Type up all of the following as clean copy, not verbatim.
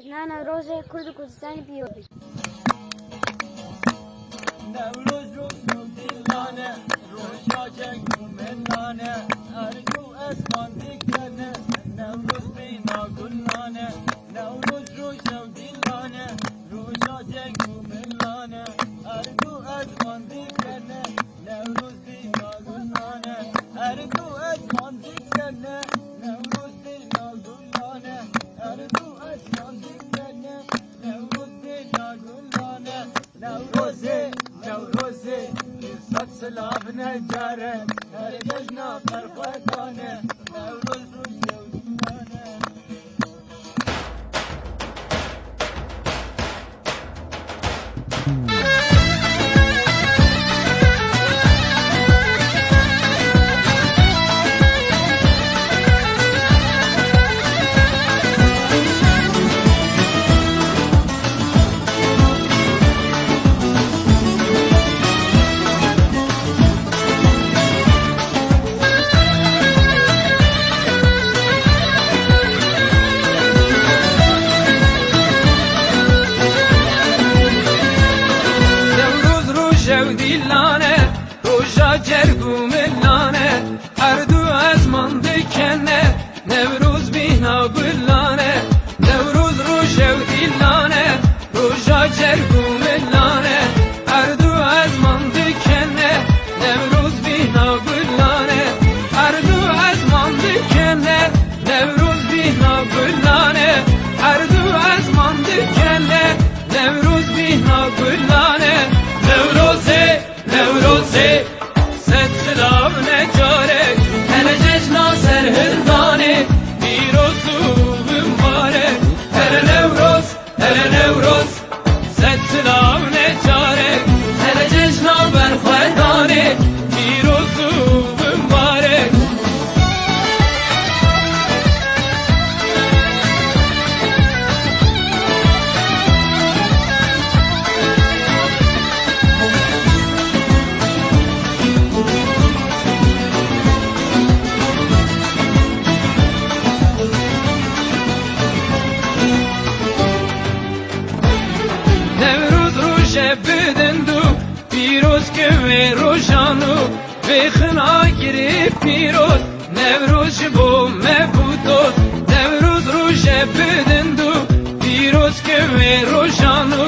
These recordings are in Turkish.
نانا روزه کرد کردستانی بیابی نوروز رو دیلانه روشا جنگو ملانه ارجو اسمان دیگنه نوروز بینا گلانه نوروز روشا دیلانه روشا جنگو ملانه ارجو اسمان دیگنه نوروز بینا گلانه ارجو اسمان دیگنه نوروز بینا گلانه ارجو اسمان دیگنه نوروز بینا گلانه نوروزه نوروزه صد سلام نجاره هر جشنا فرخوانه نوروز روزه ودانه dilane roja cergu millane erdu azman dikene nevruz bina gullane nevruz roja dilane roja cergu millane erdu azman dikene nevruz bina gullane erdu azman dikene nevruz bina gullane erdu azman dikene nevruz bina gullane Nevroze, Nevroze, set selam necare, hele cecna serhildane, pirozu mübarek, hele Nevroz, set selam necare, hele cecna berfedane, pirozu mübarek. بدندو پیروز که و روشانو بخنا گیری پیروز نوروز بو مبودوز نوروز روش بدندو پیروز که و روشانو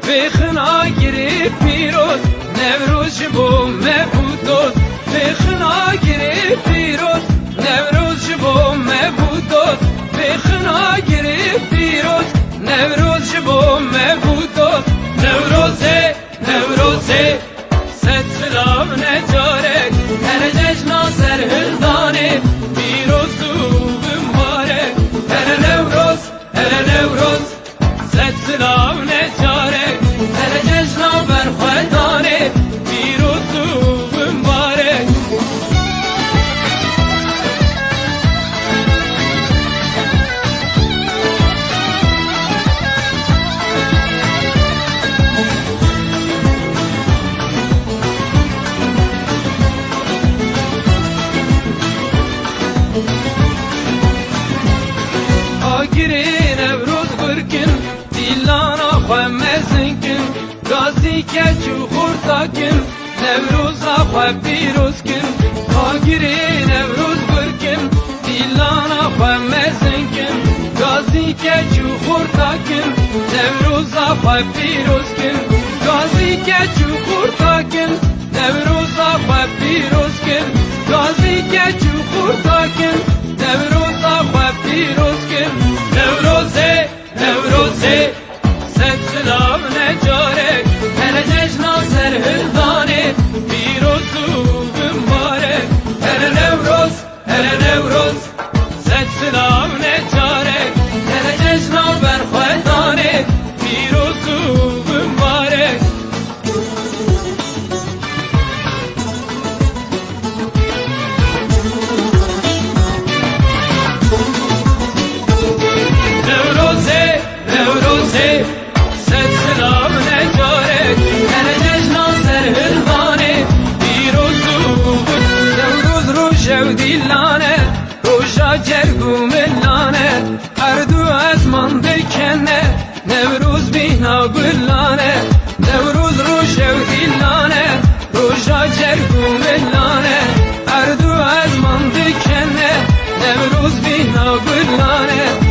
بخنا گیری پیروز نوروز بو مبودوز بخنا گیری پیروز نوروز بو مبودوز بخنا گیری پیروز نوروز بو مبودوز Nevroze, Nevroze, set selam necarek, her cecna serhildane, pirozu mübarek, her Nevroz, set selam necarek, her cecna berfedane, pirozu mübarek. Agiri Nevruz gırkin, dilana xwemezinkin, gazi keçu xurtakin, Nevruz'a xwe pirozkin. Agiri Nevruz gırkin, dilana xwemezinkin, gazi keçu xurtakin, Nevruz'a xwe pirozkin. Gazi keçu xurtakin, Nevruz'a xwe pirozkin. Gazi keçu xurtakin, Nevruz'a xwe pirozkin. Nevroze, Nevroze, set selam necarek, hele cecna serhildane, pirozu mübarek. Hele Nevroz, set selam necarek, hele cecna berfedane, pirozu mübarek. Nevroze, Nevruz bina gulane Nevruz roşev dillane Roşa cergu mellane Erdu ezman dikene Nevruz bina gulane